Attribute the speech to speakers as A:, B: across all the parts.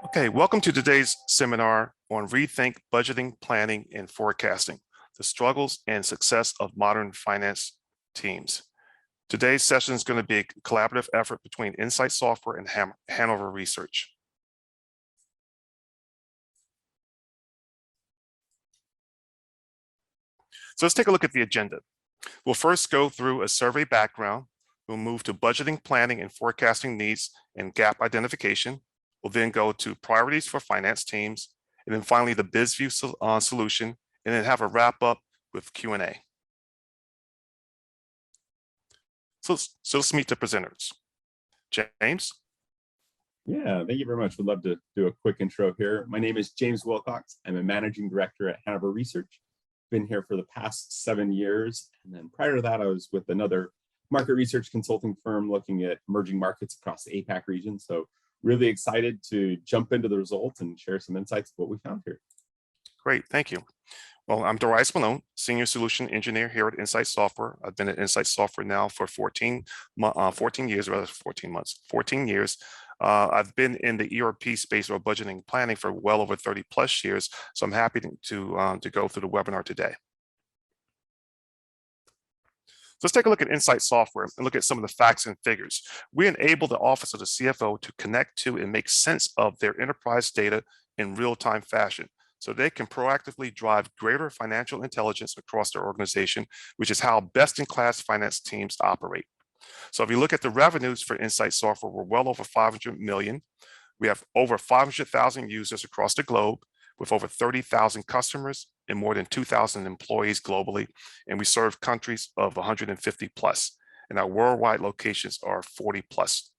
A: Okay, welcome to today's seminar on Rethink Budgeting, Planning, and Forecasting, the struggles and success of modern finance teams. Today's session is going to be a collaborative effort between Insight Software and Hanover Research. So let's take a look at the agenda. We'll first go through a survey background. We'll move to budgeting, planning, and forecasting needs and gap identification. We'll then go to priorities for finance teams, and then finally the BizView solution, and then have a wrap up with Q&A. So let's meet the presenters. James?
B: Yeah, thank you very much. Would love to do a quick intro here. My name is James Wilcox. I'm a managing director at Hanover Research. Been here for the past 7 years. And then prior to that, I was with another market research consulting firm looking at emerging markets across the APAC region. So really excited to jump into the results and share some insights of what we found here.
A: Great, thank you. Well, I'm Darius Malone, Senior Solution Engineer here at Insight Software. I've been at Insight Software now for 14 years. I've been in the ERP space or budgeting planning for well over 30 plus years. So I'm happy to go through the webinar today. So let's take a look at Insight Software and look at some of the facts and figures. We enable the office of the CFO to connect to and make sense of their enterprise data in real-time fashion, so they can proactively drive greater financial intelligence across their organization, which is how best-in-class finance teams operate. So if you look at the revenues for Insight Software, we're well over 500 million. We have over 500,000 users across the globe with over 30,000 customers and more than 2,000 employees globally. And we serve countries of 150 plus, and our worldwide locations are 40 plus.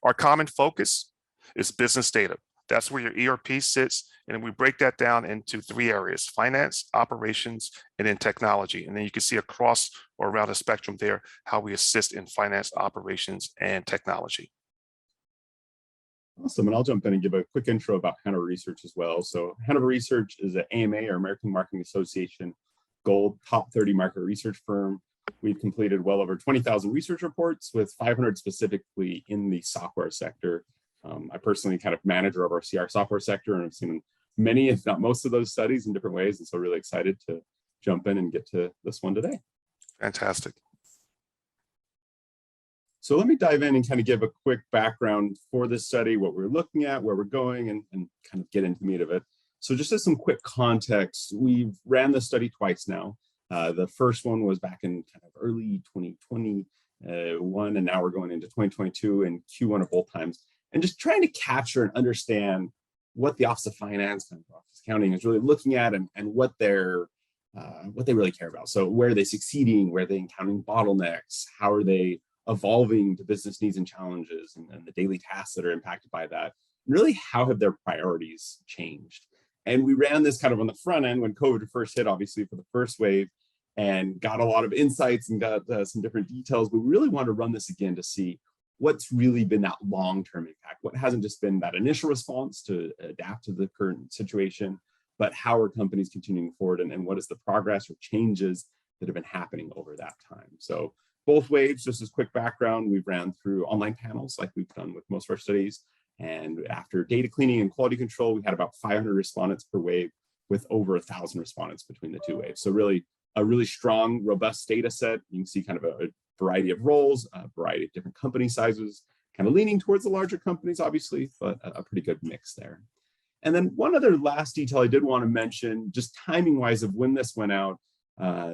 A: Our common focus is business data. That's where your ERP sits, and we break that down into 3 areas: finance, operations, and then technology. And then you can see across or around the spectrum there how we assist in finance, operations, and technology.
B: Awesome, and I'll jump in and give a quick intro about Hanover Research as well. So Hanover Research is an AMA, or American Marketing Association, Gold top 30 market research firm. We've completed well over 20,000 research reports, with 500 specifically in the software sector. I personally kind of manager of our CR software sector, and I've seen many, if not most of those studies in different ways. And so really excited to jump in and get to this one today.
A: Fantastic.
B: So let me dive in and kind of give a quick background for this study, what we're looking at, where we're going, and kind of get into the meat of it. So just as some quick context, we've ran this study twice now. The first one was back in kind of early 2021, and now we're going into 2022 and Q1 of both times. And just trying to capture and understand what the Office of Finance and Office of Accounting is really looking at, and what they really care about. So where are they succeeding? Where are they encountering bottlenecks? How are they evolving to business needs and challenges, and the daily tasks that are impacted by that? And really, how have their priorities changed? And we ran this kind of on the front end when COVID first hit, obviously for the first wave, and got a lot of insights and got some different details. But we really want to run this again to see what's really been that long-term impact, what hasn't just been that initial response to adapt to the current situation, but how are companies continuing forward, and what is the progress or changes that have been happening over that time. So both waves, just as quick background, we've ran through online panels like we've done with most of our studies. And after data cleaning and quality control, we had about 500 respondents per wave, with over 1,000 respondents between the 2 waves. So really a really strong, robust data set. You can see kind of a variety of roles, a variety of different company sizes, kind of leaning towards the larger companies, obviously, but a pretty good mix there. And then one other last detail I did want to mention, just timing wise of when this went out,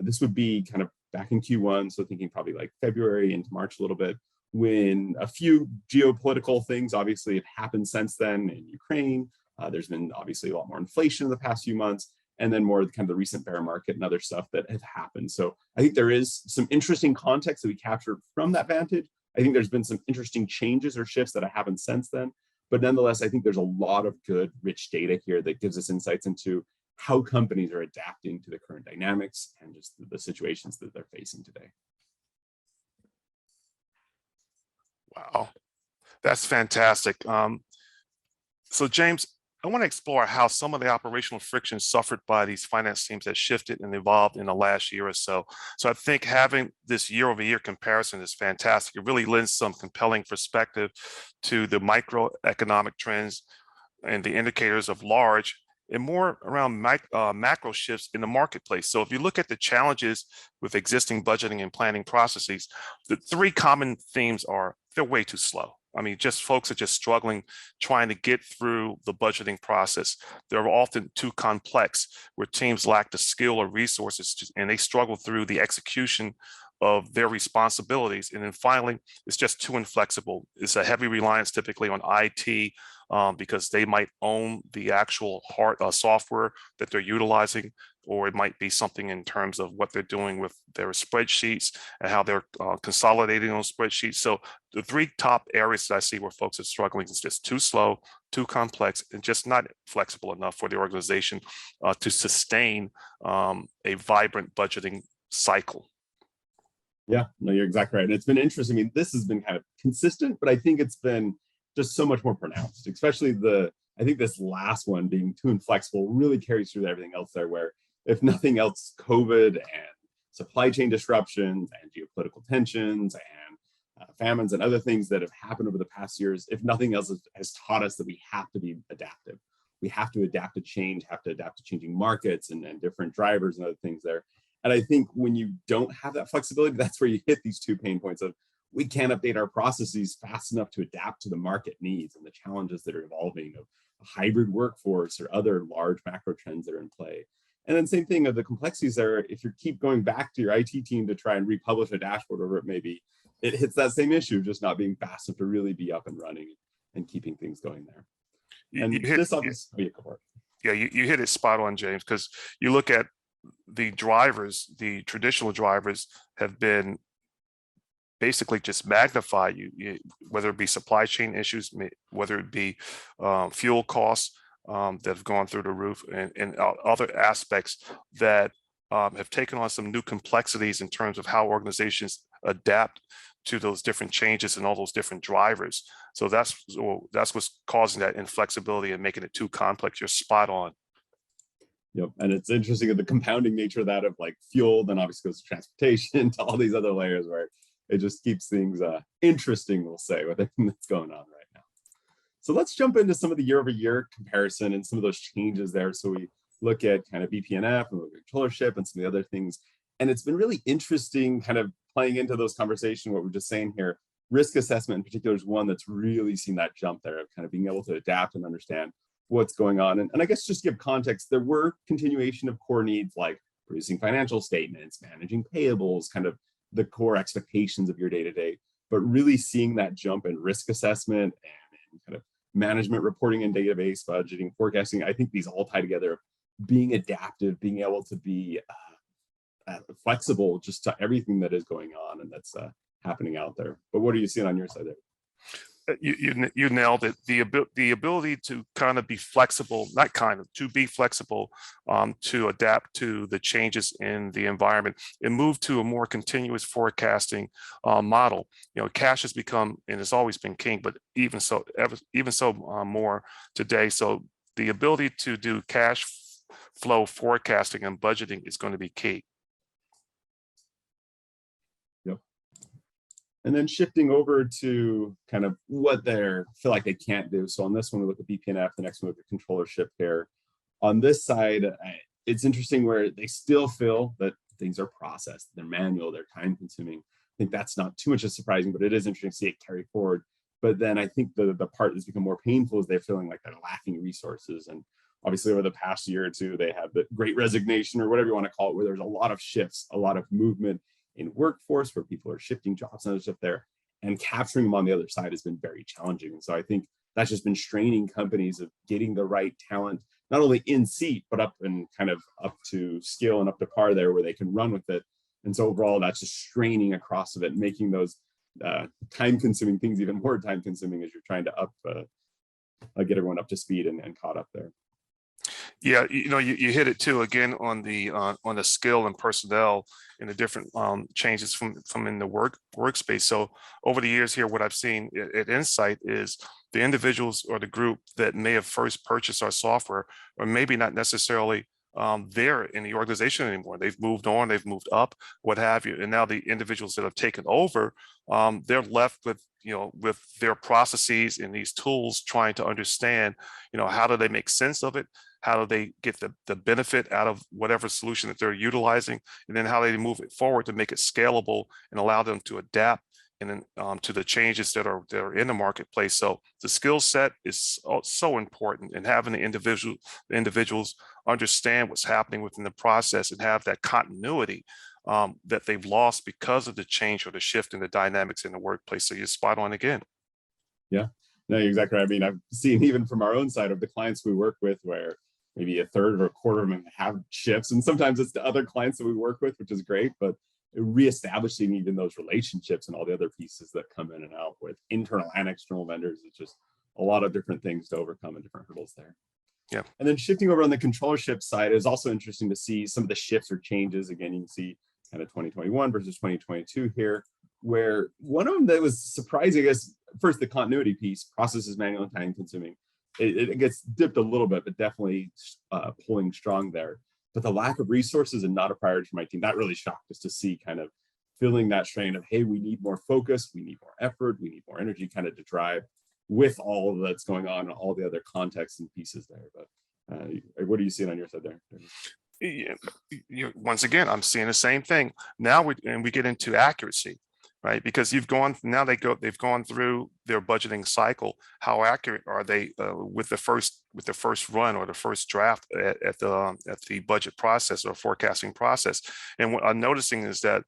B: this would be kind of back in Q1, so thinking probably like February into March a little bit, when a few geopolitical things obviously have happened since then in Ukraine. There's been obviously a lot more inflation in the past few months, and then more kind of the recent bear market and other stuff that have happened. So I think there is some interesting context that we captured from that vantage. I think there's been some interesting changes or shifts that have happened since then. But nonetheless, I think there's a lot of good, rich data here that gives us insights into how companies are adapting to the current dynamics and just the situations that they're facing today.
A: Wow, that's fantastic. So James, I want to explore how some of the operational friction suffered by these finance teams has shifted and evolved in the last year or so. So I think having this year-over-year comparison is fantastic. It really lends some compelling perspective to the microeconomic trends and the indicators of large and more around macro shifts in the marketplace. So if you look at the challenges with existing budgeting and planning processes, the three common themes are they're way too slow. I mean, just folks are just struggling trying to get through the budgeting process. They're often too complex where teams lack the skill or resources and they struggle through the execution of their responsibilities. And then finally, it's just too inflexible. It's a heavy reliance typically on IT because they might own the actual software that they're utilizing, or it might be something in terms of what they're doing with their spreadsheets and how they're consolidating those spreadsheets. So the three top areas that I see where folks are struggling is just too slow, too complex, and just not flexible enough for the organization to sustain a vibrant budgeting cycle.
B: Yeah, no, you're exactly right. And it's been interesting. I mean, this has been kind of consistent, but I think it's been just so much more pronounced, especially I think this last one being too inflexible really carries through everything else there, where if nothing else, COVID and supply chain disruptions and geopolitical tensions and famines and other things that have happened over the past years, if nothing else has taught us that we have to be adaptive. We have to adapt to change, have to adapt to changing markets and different drivers and other things there. And I think when you don't have that flexibility, that's where you hit these two pain points of we can't update our processes fast enough to adapt to the market needs and the challenges that are evolving of a hybrid workforce or other large macro trends that are in play. And then same thing of the complexities there, if you keep going back to your IT team to try and republish a dashboard, whatever it may be, it hits that same issue, just not being fast enough to really be up and running and keeping things going there. And this obviously,
A: you hit it spot on, James, because you look at the drivers, the traditional drivers have been basically just magnified, whether it be supply chain issues, whether it be fuel costs that have gone through the roof, and other aspects that have taken on some new complexities in terms of how organizations adapt to those different changes and all those different drivers. So that's what's causing that inflexibility and making it too complex. You're spot on.
B: Yep. And it's interesting of the compounding nature of that, of like fuel, then obviously goes to transportation, to all these other layers where it just keeps things interesting, we'll say, with everything that's going on right now. So let's jump into some of the year-over-year comparison and some of those changes there. So we look at kind of BF&P and controllership and some of the other things. And it's been really interesting kind of playing into those conversations, what we're just saying here. Risk assessment in particular is one that's really seen that jump there of kind of being able to adapt and understand what's going on. And I guess just to give context, there were continuation of core needs like producing financial statements, managing payables, kind of the core expectations of your day-to-day, but really seeing that jump in risk assessment and kind of management reporting and database budgeting, forecasting. I think these all tie together, being adaptive, being able to be flexible just to everything that is going on and that's happening out there. But what are you seeing on your side there?
A: You nailed it. The ability to kind of be flexible, to be flexible, to adapt to the changes in the environment and move to a more continuous forecasting model. You know, cash has become, and it's always been king, but even so more today. So the ability to do cash flow forecasting and budgeting is going to be key.
B: And then shifting over to kind of what they feel like they can't do. So on this one, we look at BF&P, the next one, we look at controllership here. On this side, it's interesting where they still feel that things are processed, they're manual, they're time consuming. I think that's not too much surprising, but it is interesting to see it carry forward. But then I think the part that's become more painful is they're feeling like they're lacking resources. And obviously over the past year or two, they have the great resignation or whatever you want to call it, where there's a lot of shifts, a lot of movement in workforce where people are shifting jobs and other stuff there, and capturing them on the other side has been very challenging. And so I think that's just been straining companies of getting the right talent, not only in seat, but up and kind of up to skill and up to par there where they can run with it. And so overall, that's just straining across of it, making those time-consuming things even more time-consuming as you're trying to get everyone up to speed and caught up there.
A: Yeah, you hit it too again on the skill and personnel and the different changes from in the workspace. So over the years here, what I've seen at Insight is the individuals or the group that may have first purchased our software, or maybe not necessarily there in the organization anymore. They've moved on, they've moved up, what have you, and now the individuals that have taken over, they're left with their processes and these tools, trying to understand, how do they make sense of it, how do they get the benefit out of whatever solution that they're utilizing, and then how they move it forward to make it scalable and allow them to adapt and then to the changes that are in the marketplace. So the skill set is so important, and having the individuals understand what's happening within the process and have that continuity that they've lost because of the change or the shift in the dynamics in the workplace. So you're spot on again.
B: Yeah, no, you're exactly right. I mean, I've seen even from our own side of the clients we work with where maybe a third or a quarter of them have shifts, and sometimes it's the other clients that we work with, which is great, but reestablishing even those relationships and all the other pieces that come in and out with internal and external vendors, it's just a lot of different things to overcome and different hurdles there.
A: Yeah.
B: And then shifting over on the controllership side, is also interesting to see some of the shifts or changes. Again, you can see kind of 2021 versus 2022 here, where one of them that was surprising, I guess, first the continuity piece, process is manual and time consuming. It gets dipped a little bit, but definitely pulling strong there. But the lack of resources and not a priority for my team, that really shocked us to see, kind of feeling that strain of, hey, we need more focus, we need more effort, we need more energy kind of to drive with all that's going on and all the other contexts and pieces there. But what are you seeing on your side there?
A: Yeah, once again, I'm seeing the same thing. Now we get into accuracy, right? Because they've gone through their budgeting cycle. How accurate are they with the first run or the first draft at the budget process or forecasting process? And what I'm noticing is that,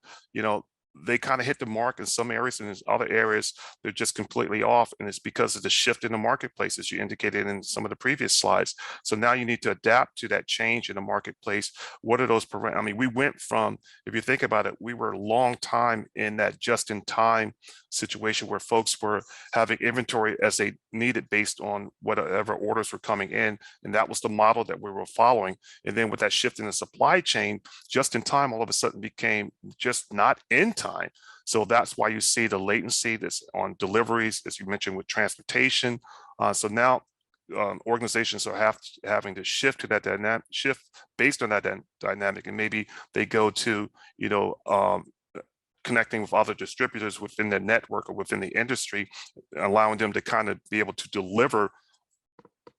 A: they kind of hit the mark in some areas, and in other areas they're just completely off, and it's because of the shift in the marketplace, as you indicated in some of the previous slides. So now you need to adapt to that change in the marketplace. What are those I mean, we went from, if you think about it, we were a long time in that just-in-time situation where folks were having inventory as they needed based on whatever orders were coming in, and that was the model that we were following. And then with that shift in the supply chain, just in time all of a sudden became just not in time. So that's why you see the latency that's on deliveries, as you mentioned, with transportation. So now organizations are having to shift to that dynamic, shift based on that dynamic, and maybe they go to connecting with other distributors within the network or within the industry, allowing them to kind of be able to deliver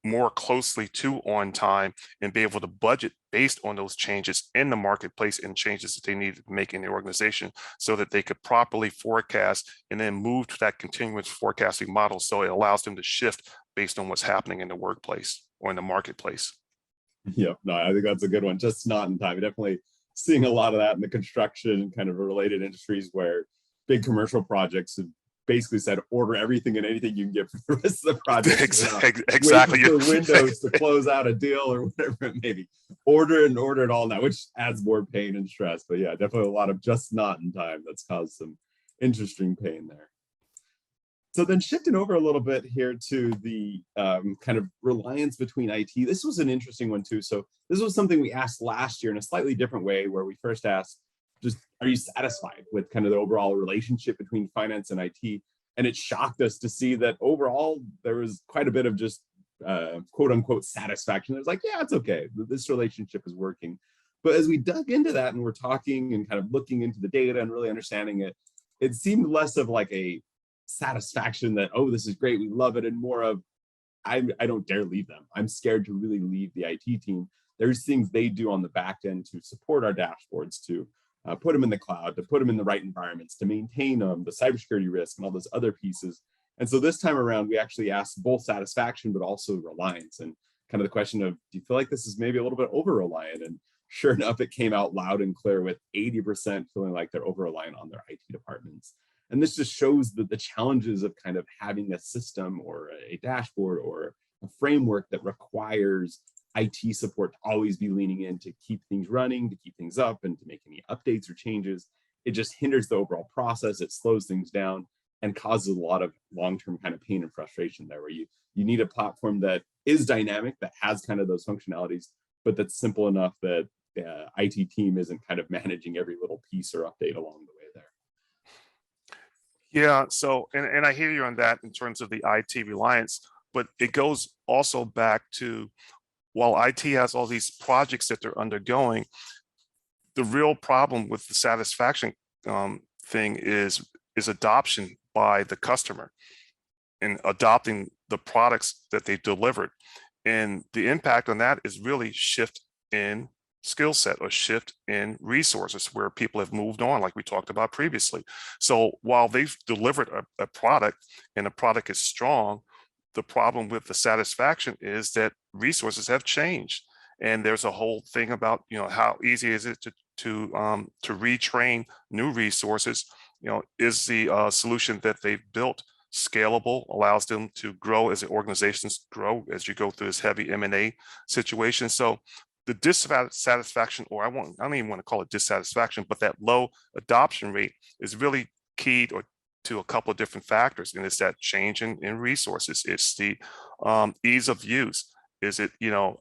A: more closely to on time and be able to budget based on those changes in the marketplace and changes that they need to make in the organization, so that they could properly forecast and then move to that continuous forecasting model. So it allows them to shift based on what's happening in the workplace or in the marketplace.
B: Yeah, no, I think that's a good one. Just not in time. Definitely seeing a lot of that in the construction kind of related industries, where big commercial projects have basically said, order everything and anything you can get for the rest of the project.
A: Exactly.
B: For windows to close out a deal or whatever it may be. Order it all now, which adds more pain and stress. But yeah, definitely a lot of just not in time that's caused some interesting pain there. So then shifting over a little bit here to the kind of reliance between IT. This was an interesting one too. So this was something we asked last year in a slightly different way, where we first asked, just, are you satisfied with kind of the overall relationship between finance and IT? And it shocked us to see that overall there was quite a bit of just quote unquote satisfaction. It was like, yeah, it's okay, this relationship is working. But as we dug into that and we're talking and kind of looking into the data and really understanding it, it seemed less of like a satisfaction that, oh, this is great, we love it, and more of, I don't dare leave them. I'm scared to really leave the IT team. There's things they do on the back end to support our dashboards, to put them in the cloud, to put them in the right environments, to maintain them, the cybersecurity risk and all those other pieces. And so this time around, we actually asked both satisfaction, but also reliance, and kind of the question of, do you feel like this is maybe a little bit over-reliant? And sure enough, it came out loud and clear with 80% feeling like they're over-reliant on their IT departments. And this just shows that the challenges of kind of having a system or a dashboard or a framework that requires IT support to always be leaning in to keep things running, to keep things up, and to make any updates or changes. It just hinders the overall process. It slows things down and causes a lot of long-term kind of pain and frustration there, where you need a platform that is dynamic, that has kind of those functionalities, but that's simple enough that IT team isn't kind of managing every little piece or update along the way there.
A: Yeah, so and I hear you on that in terms of the IT reliance, but it goes also back to, while IT has all these projects that they're undergoing, the real problem with the satisfaction thing is adoption by the customer and adopting the products that they delivered. And the impact on that is really shift in skill set or shift in resources where people have moved on, like we talked about previously. So while they've delivered a product and the product is strong, the problem with the satisfaction is that resources have changed. And there's a whole thing about, how easy is it to retrain new resources? Is the solution that they've built scalable, allows them to grow as the organizations grow as you go through this heavy M&A situation? So the dissatisfaction, or I don't even want to call it dissatisfaction, but that low adoption rate is really keyed to a couple of different factors. And it's that change in resources. It's the ease of use. Is it,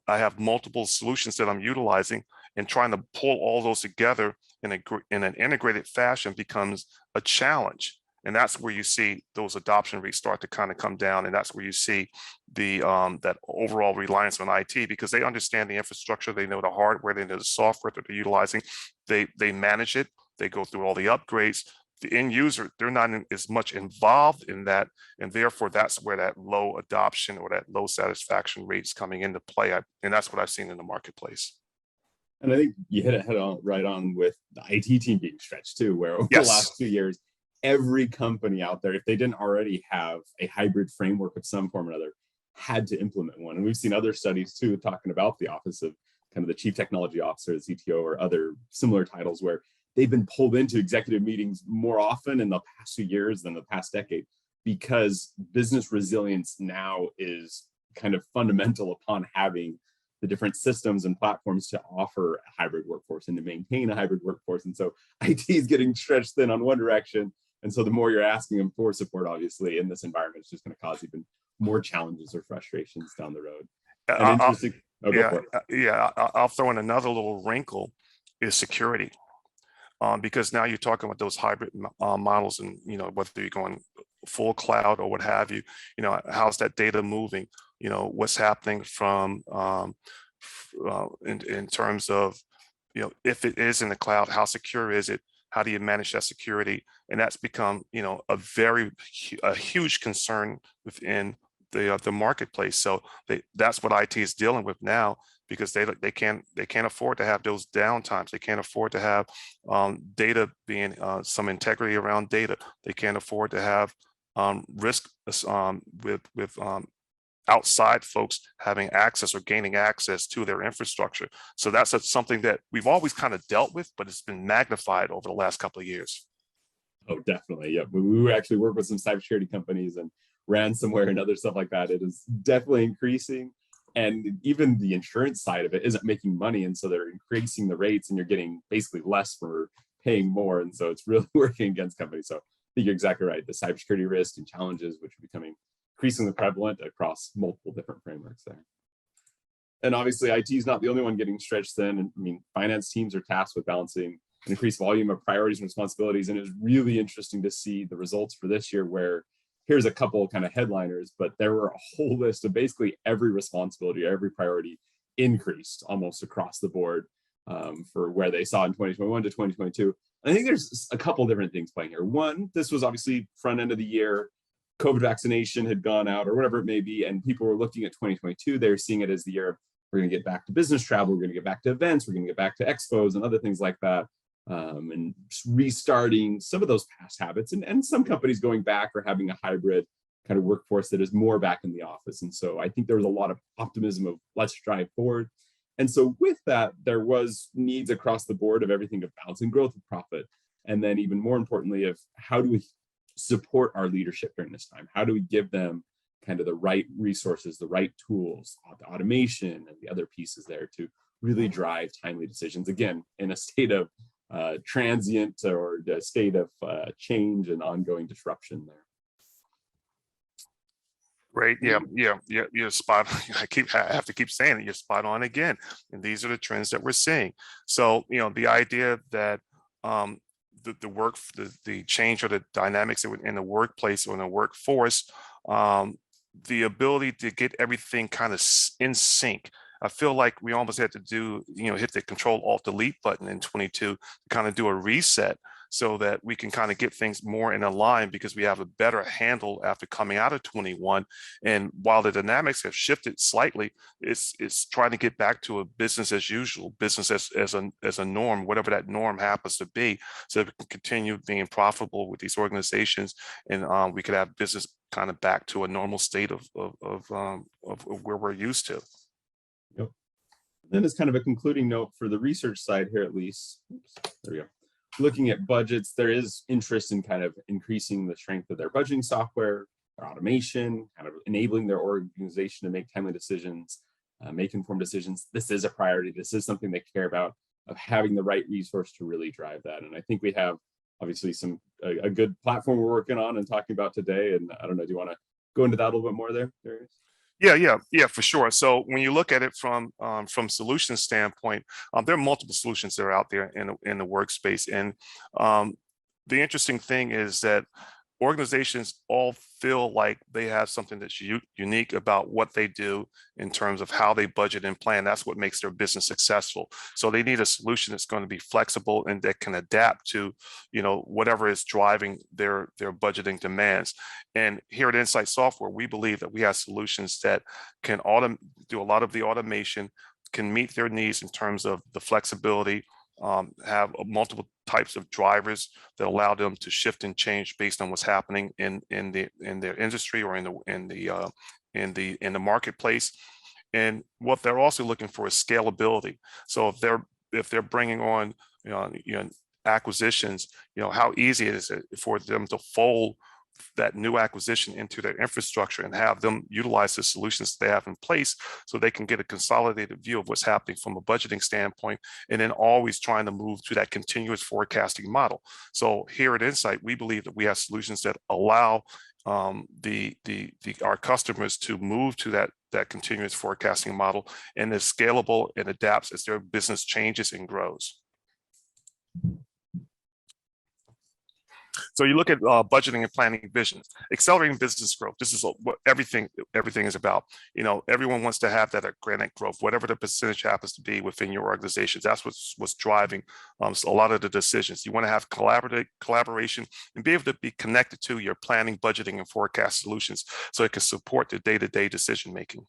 A: I have multiple solutions that I'm utilizing, and trying to pull all those together in an integrated fashion becomes a challenge. And that's where you see those adoption rates start to kind of come down. And that's where you see the that overall reliance on IT, because they understand the infrastructure, they know the hardware, they know the software that they're utilizing, they manage it, they go through all the upgrades. The end user, they're not as much involved in that, and therefore that's where that low adoption or that low satisfaction rate is coming into play. And that's what I've seen in the marketplace.
B: And I think you hit it right on with the IT team being stretched too, where over
A: Yes.
B: the last 2 years, every company out there, if they didn't already have a hybrid framework of some form or another, had to implement one. And we've seen other studies too, talking about the office of kind of the chief technology officer, the CTO, or other similar titles, where they've been pulled into executive meetings more often in the past 2 years than the past decade, because business resilience now is kind of fundamental upon having the different systems and platforms to offer a hybrid workforce and to maintain a hybrid workforce. And so IT is getting stretched thin on one direction. And so the more you're asking them for support, obviously, in this environment, it's just going to cause even more challenges or frustrations down the road. And interesting.
A: I'll throw in another little wrinkle is security. Because now you're talking about those hybrid models, and whether you're going full cloud or what have you, how's that data moving? What's happening from in terms of if it is in the cloud, how secure is it? How do you manage that security? And that's become a huge concern within the marketplace. So that's what IT is dealing with now, because they can't afford to have those downtimes. They can't afford to have data being some integrity around data. They can't afford to have risk with outside folks having access or gaining access to their infrastructure. So that's something that we've always kind of dealt with, but it's been magnified over the last couple of years.
B: Oh, definitely. Yeah, we actually work with some cybersecurity companies and ransomware and other stuff like that. It is definitely increasing. And even the insurance side of it isn't making money. And so they're increasing the rates, and you're getting basically less for paying more. And so it's really working against companies. So I think you're exactly right. The cybersecurity risks and challenges, which are becoming increasingly prevalent across multiple different frameworks there. And obviously, IT is not the only one getting stretched thin. And I mean, finance teams are tasked with balancing an increased volume of priorities and responsibilities. And it's really interesting to see the results for this year, where here's a couple kind of headliners, but there were a whole list of basically every responsibility, every priority increased almost across the board for where they saw in 2021 to 2022. And I think there's a couple different things playing here. One, this was obviously front end of the year. COVID vaccination had gone out or whatever it may be, and people were looking at 2022. They're seeing it as the year we're going to get back to business travel, we're going to get back to events, we're going to get back to expos and other things like that, and restarting some of those past habits. And some companies going back or having a hybrid kind of workforce that is more back in the office. And so I think there was a lot of optimism of let's drive forward. And so with that, there was needs across the board of everything of balancing growth with profit. And then even more importantly, of how do we support our leadership during this time? How do we give them kind of the right resources, the right tools, the automation, and the other pieces there to really drive timely decisions, again, in a state of transient or a state of change and ongoing disruption there.
A: Great. Yeah. You're spot on. I have to keep saying it. You're spot on again. And these are the trends that we're seeing. So, the idea that um, the change or the dynamics in the workplace or in the workforce, um, the ability to get everything kind of in sync. I feel like we almost had to hit the Control Alt Delete button in 22 to kind of do a reset so that we can kind of get things more in a line because we have a better handle after coming out of 21. And while the dynamics have shifted slightly, it's trying to get back to a business as usual, business as a norm, whatever that norm happens to be, so that we can continue being profitable with these organizations, and we could have business kind of back to a normal state of where we're used to.
B: Yep. Then as kind of a concluding note for the research side here, at least, there we go. Looking at budgets, there is interest in kind of increasing the strength of their budgeting software, their automation, kind of enabling their organization to make timely decisions, make informed decisions. This is a priority. This is something they care about, of having the right resource to really drive that. And I think we have obviously a good platform we're working on and talking about today. And I don't know, do you want to go into that a little bit more there, Darius?
A: Yeah, for sure. So when you look at it from solution standpoint, there are multiple solutions that are out there in the workspace, and the interesting thing is that organizations all feel like they have something that's unique about what they do in terms of how they budget and plan. That's what makes their business successful. So they need a solution that's going to be flexible and that can adapt to, whatever is driving their budgeting demands. And here at Insight Software, we believe that we have solutions that can do a lot of the automation, can meet their needs in terms of the flexibility, have multiple types of drivers that allow them to shift and change based on what's happening in their industry or in the marketplace. And what they're also looking for is scalability. So if they're bringing on acquisitions, how easy it is for them to fold that new acquisition into their infrastructure and have them utilize the solutions they have in place, so they can get a consolidated view of what's happening from a budgeting standpoint, and then always trying to move to that continuous forecasting model. So here at Insight, we believe that we have solutions that allow our customers to move to that continuous forecasting model, and is scalable and adapts as their business changes and grows. So you look at budgeting and planning visions, accelerating business growth. This is what everything is about. Everyone wants to have that organic growth, whatever the percentage happens to be within your organizations. That's what's driving a lot of the decisions. You want to have collaboration and be able to be connected to your planning, budgeting, and forecast solutions, so it can support the day-to-day decision making.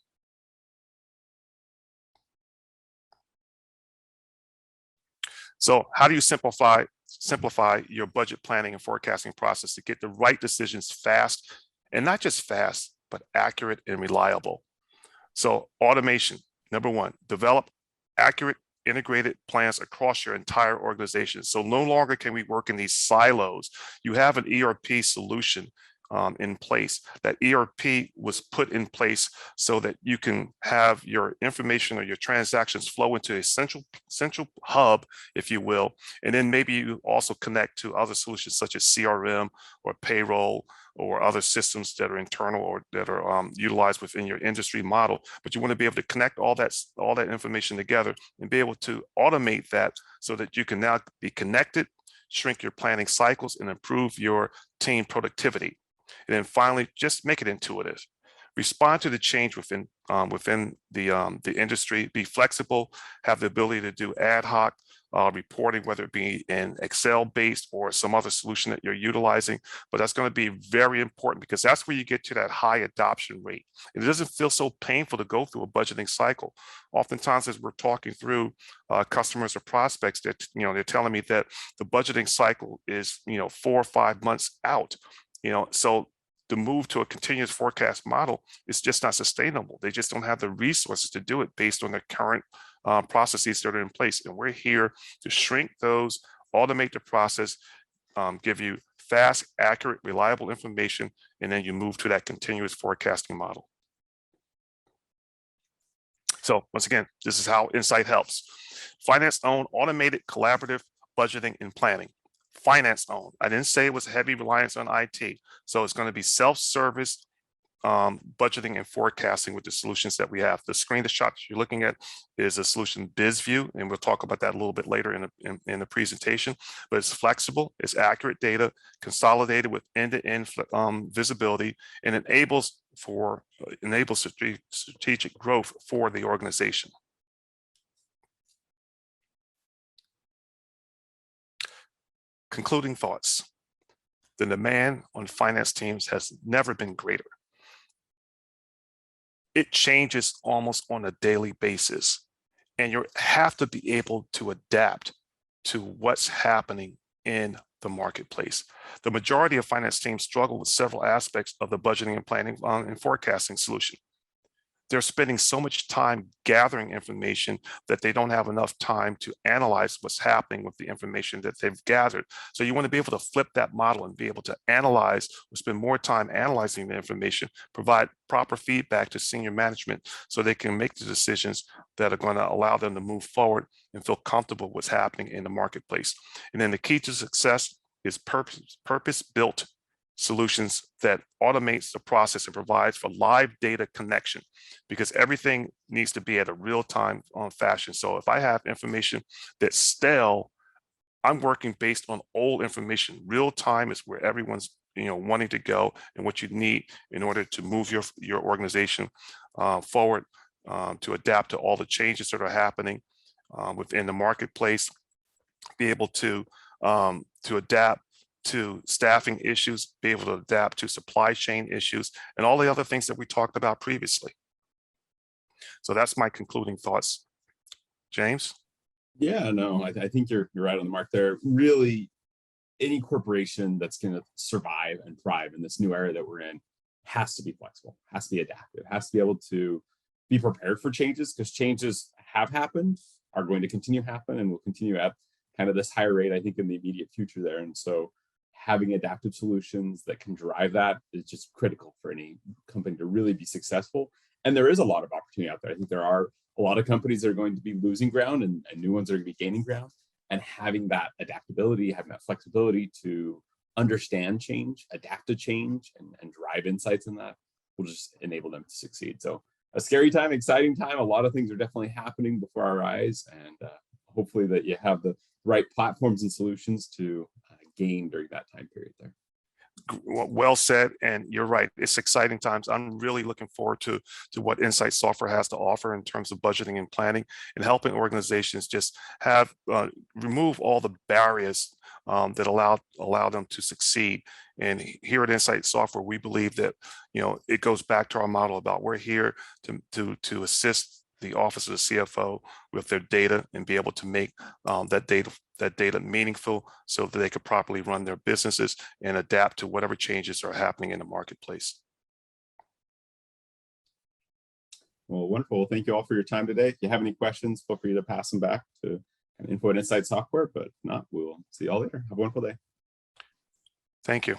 A: So how do you simplify your budget planning and forecasting process to get the right decisions fast, and not just fast, but accurate and reliable? So automation, number one, develop accurate integrated plans across your entire organization. So no longer can we work in these silos. You have an ERP solution in place. That ERP was put in place so that you can have your information or your transactions flow into a central hub, if you will, and then maybe you also connect to other solutions such as CRM or payroll or other systems that are internal or that are utilized within your industry model. But you want to be able to connect all that information together and be able to automate that so that you can now be connected, shrink your planning cycles, and improve your team productivity. And then finally, just make it intuitive. Respond to the change within the industry. Be flexible. Have the ability to do ad hoc reporting, whether it be in Excel-based or some other solution that you're utilizing. But that's going to be very important, because that's where you get to that high adoption rate. It doesn't feel so painful to go through a budgeting cycle. Oftentimes, as we're talking through customers or prospects, that they're telling me that the budgeting cycle is 4 or 5 months out. So the move to a continuous forecast model is just not sustainable. They just don't have the resources to do it based on the current processes that are in place. And we're here to shrink those, automate the process, give you fast, accurate, reliable information, and then you move to that continuous forecasting model. So once again, this is how Insight helps. Finance-owned, automated, collaborative budgeting and planning. Finance-owned. I didn't say it was heavy reliance on IT. So it's going to be self-service budgeting and forecasting with the solutions that we have. The screen, the shot you're looking at is a solution BizView, and we'll talk about that a little bit later in the presentation, but it's flexible, it's accurate data, consolidated with end-to-end visibility, and enables strategic growth for the organization. Concluding thoughts. The demand on finance teams has never been greater. It changes almost on a daily basis, and you have to be able to adapt to what's happening in the marketplace. The majority of finance teams struggle with several aspects of the budgeting and planning and forecasting solution. They're spending so much time gathering information that they don't have enough time to analyze what's happening with the information that they've gathered. So you want to be able to flip that model and be able to analyze or spend more time analyzing the information, provide proper feedback to senior management so they can make the decisions that are going to allow them to move forward and feel comfortable with what's happening in the marketplace. And then the key to success is purpose-built solutions that automates the process and provides for live data connection, because everything needs to be at a real-time fashion. So if I have information that's stale, I'm working based on old information. Real time is where everyone's wanting to go and what you need in order to move your organization forward, to adapt to all the changes that are happening within the marketplace, be able to adapt to staffing issues, be able to adapt to supply chain issues, and all the other things that we talked about previously. So that's my concluding thoughts. James?
B: Yeah, no, I think you're right on the mark there. Really, any corporation that's going to survive and thrive in this new era that we're in has to be flexible, has to be adaptive, has to be able to be prepared for changes, because changes have happened, are going to continue to happen, and will continue at kind of this higher rate, I think, in the immediate future there. And so having adaptive solutions that can drive that is just critical for any company to really be successful. And there is a lot of opportunity out there. I think there are a lot of companies that are going to be losing ground and new ones are going to be gaining ground. And having that adaptability, having that flexibility to understand change, adapt to change, and drive insights in that will just enable them to succeed. So a scary time, exciting time. A lot of things are definitely happening before our eyes, and hopefully that you have the right platforms and solutions to gain during that time period there.
A: Well said, and you're right. It's exciting times. I'm really looking forward to what Insight Software has to offer in terms of budgeting and planning, and helping organizations just have remove all the barriers that allow them to succeed. And here at Insight Software, we believe that it goes back to our model about we're here to assist the office of the CFO with their data and be able to make that data meaningful so that they could properly run their businesses and adapt to whatever changes are happening in the marketplace.
B: Well, wonderful. Thank you all for your time today. If you have any questions, feel free to pass them back to info at Insight Software, but if not, we'll see you all later. Have a wonderful day.
A: Thank you.